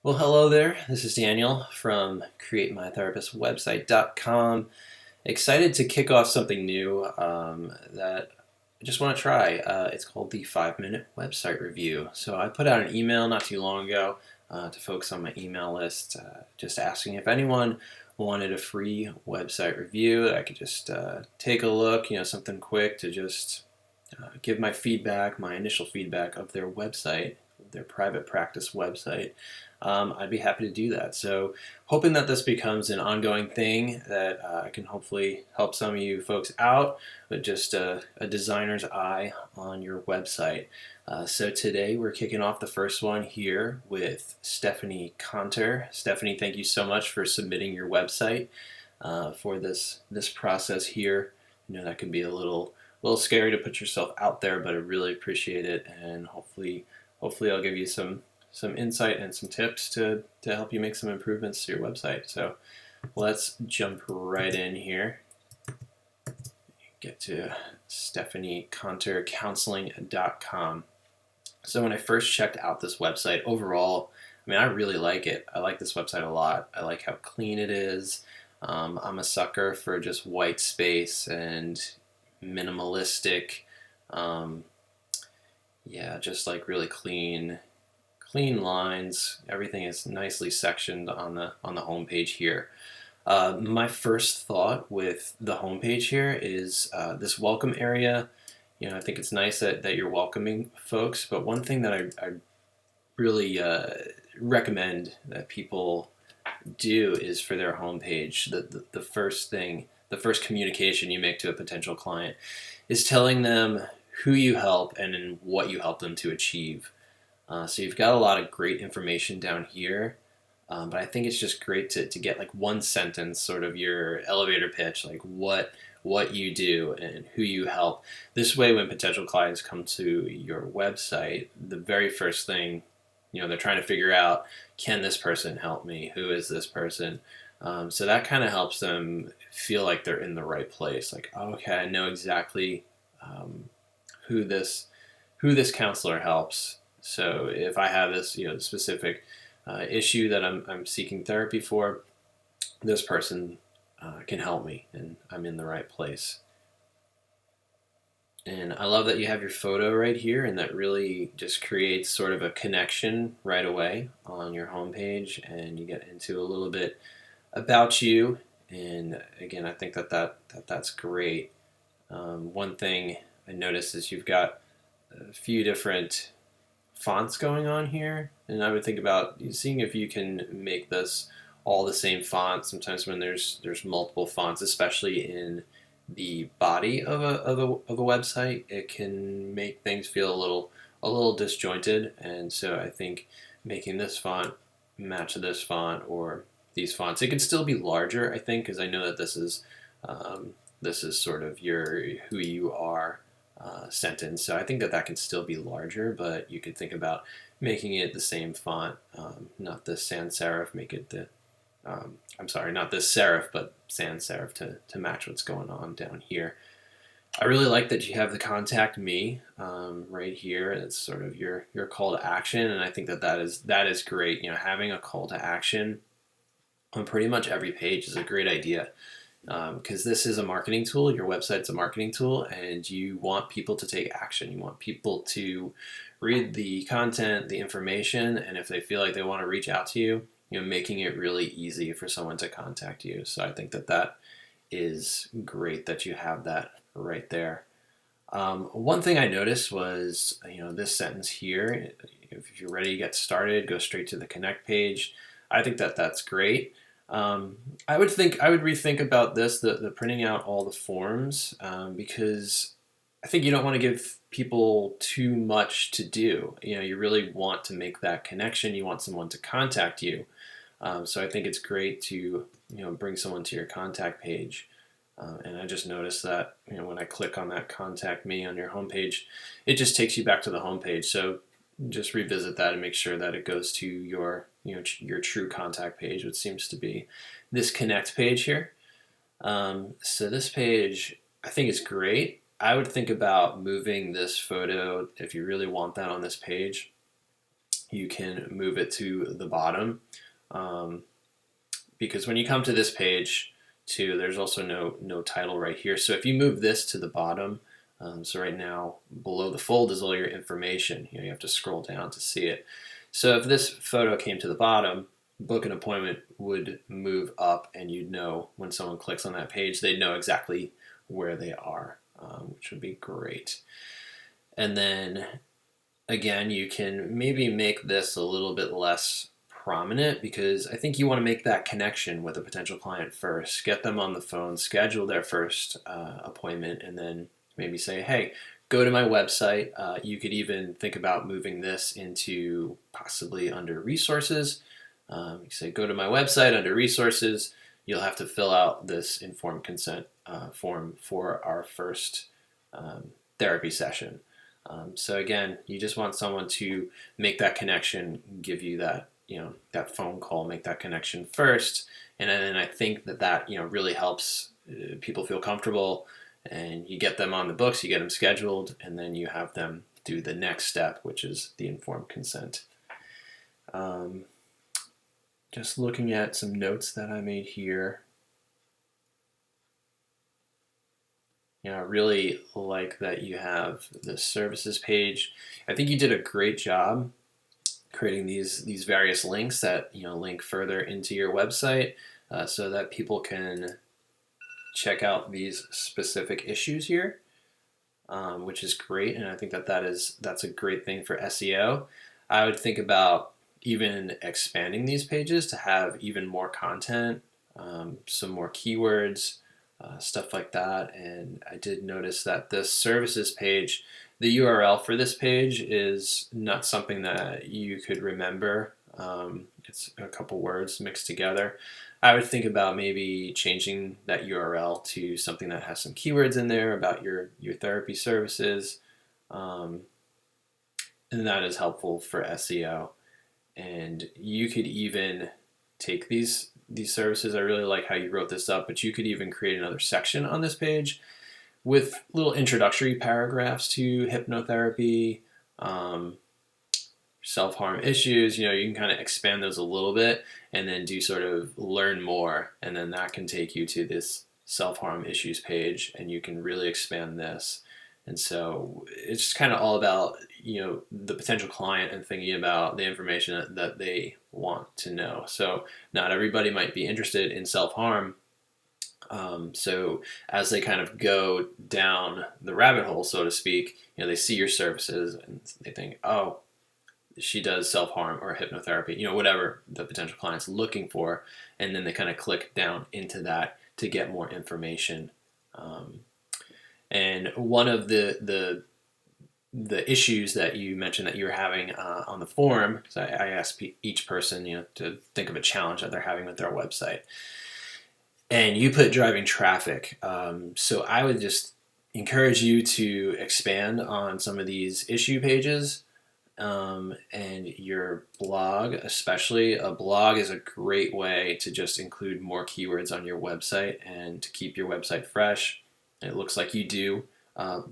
Well, hello there. This is Daniel from CreateMyTherapistWebsite.com. Excited to kick off something new that I just want to try. It's called the 5 Minute Website Review. So I put out an email not too long ago to folks on my email list, just asking if anyone wanted a free website review that I could just take a look, something quick to just give my feedback, my initial feedback of their website, their private practice website. I'd be happy to do that. So, hoping that this becomes an ongoing thing that I can hopefully help some of you folks out with just a designer's eye on your website. So, today we're kicking off the first one here with Stephanie Conter. Stephanie, thank you so much for submitting your website for this process here. That can be a little scary to put yourself out there, but I really appreciate it, and hopefully I'll give you some insight and some tips to help you make some improvements to your website. So let's jump right in here. Get to StephanieConterCounseling.com. So when I first checked out this website, overall, I really like it. I like this website a lot. I like how clean it is. I'm a sucker for just white space and minimalistic, um, yeah, just like really clean lines. Everything is nicely sectioned on the homepage here. My first thought with the homepage here is this welcome area. I think it's nice that you're welcoming folks, but one thing that I really recommend that people do is for their homepage, the first thing, the first communication you make to a potential client is telling them who you help and what you help them to achieve. So you've got a lot of great information down here, but I think it's just great to get like one sentence, sort of your elevator pitch, like what you do and who you help. This way, when potential clients come to your website, the very first thing, they're trying to figure out, can this person help me? Who is this person? So that kind of helps them feel like they're in the right place. Like, oh, okay, I know exactly um, who this counselor helps. So if I have this, specific issue that I'm seeking therapy for, this person can help me, and I'm in the right place. And I love that you have your photo right here, and that really just creates sort of a connection right away on your homepage, and you get into a little bit about you. And again, I think that's great. One thing I noticed is you've got a few different fonts going on here, and I would think about seeing if you can make this all the same font. Sometimes when there's multiple fonts, especially in the body of a website, it can make things feel a little disjointed, and so I think making this font match this font or these fonts, it could still be larger. I think because I know that this is sort of your who you are sentence. So I think that can still be larger, but you could think about making it the same font, not the sans serif. Make it I'm sorry, not this serif, but sans serif to match what's going on down here. I really like that you have the contact me right here. It's sort of your call to action, and I think that is great. Having a call to action on pretty much every page is a great idea because this is a marketing tool. Your website's a marketing tool, and you want people to take action. You want people to read the content, the information, and if they feel like they want to reach out to you, making it really easy for someone to contact you. So I think that is great that you have that right there. One thing I noticed was, this sentence here. If you're ready to get started, go straight to the connect page. I think that's great. I would rethink about this, the printing out all the forms, because I think you don't want to give people too much to do. You really want to make that connection. You want someone to contact you. So I think it's great to bring someone to your contact page. And I just noticed that when I click on that contact me on your homepage, it just takes you back to the homepage. So just revisit that and make sure that it goes to your true contact page, which seems to be this connect page here. So this page I think is great. I would think about moving this photo if you really want that on this page. you can move it to the bottom, because when you come to this page too, there's also no title right here. So if you move this to the bottom, so right now below the fold is all your information. You have to scroll down to see it. So if this photo came to the bottom, book an appointment would move up, and you'd know when someone clicks on that page, they'd know exactly where they are, which would be great. And then again, you can maybe make this a little bit less prominent, because I think you want to make that connection with a potential client first. Get them on the phone, schedule their first appointment, and then maybe say, hey, go to my website. You could even think about moving this into possibly under resources. You say, go to my website under resources. You'll have to fill out this informed consent form for our first therapy session. So again, you just want someone to make that connection, give you that, that phone call, make that connection first. And then I think that really helps people feel comfortable, and you get them on the books, you get them scheduled, and then you have them do the next step, which is the informed consent. Just looking at some notes that I made here. I really like that you have the services page. I think you did a great job creating these various links that link further into your website, so that people can check out these specific issues here, which is great. And I think that's a great thing for SEO. I would think about even expanding these pages to have even more content, some more keywords, stuff like that. And I did notice that this services page, the URL for this page is not something that you could remember. It's a couple words mixed together. I would think about maybe changing that URL to something that has some keywords in there about your therapy services, and that is helpful for SEO. And you could even take these services. I really like how you wrote this up, but you could even create another section on this page with little introductory paragraphs to hypnotherapy, self-harm issues. You can kind of expand those a little bit, and then do sort of learn more, and then that can take you to this self-harm issues page, and you can really expand this. And so it's just kind of all about the potential client and thinking about the information that they want to know. So not everybody might be interested in self-harm. So as they kind of go down the rabbit hole, so to speak, they see your services and they think, oh, she does self-harm or hypnotherapy, whatever the potential client's looking for, and then they kind of click down into that to get more information. And one of the issues that you mentioned that you were having on the forum, so I asked each person, to think of a challenge that they're having with their website, and you put driving traffic. So I would just encourage you to expand on some of these issue pages, and your blog, especially. A blog is a great way to just include more keywords on your website and to keep your website fresh. It looks like you do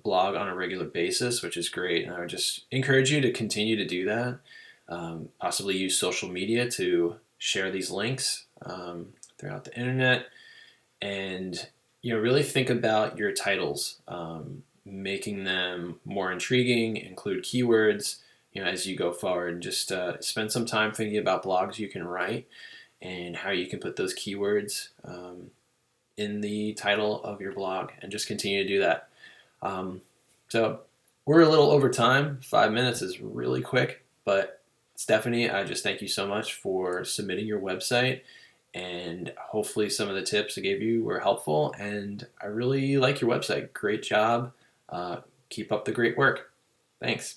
blog on a regular basis, which is great. And I would just encourage you to continue to do that. Possibly use social media to share these links throughout the internet. And really think about your titles, making them more intriguing, include keywords, as you go forward. And just spend some time thinking about blogs you can write and how you can put those keywords in the title of your blog, and just continue to do that. So we're a little over time. 5 minutes is really quick, but Stephanie, I just thank you so much for submitting your website, and hopefully some of the tips I gave you were helpful, and I really like your website. Great job. Keep up the great work. Thanks.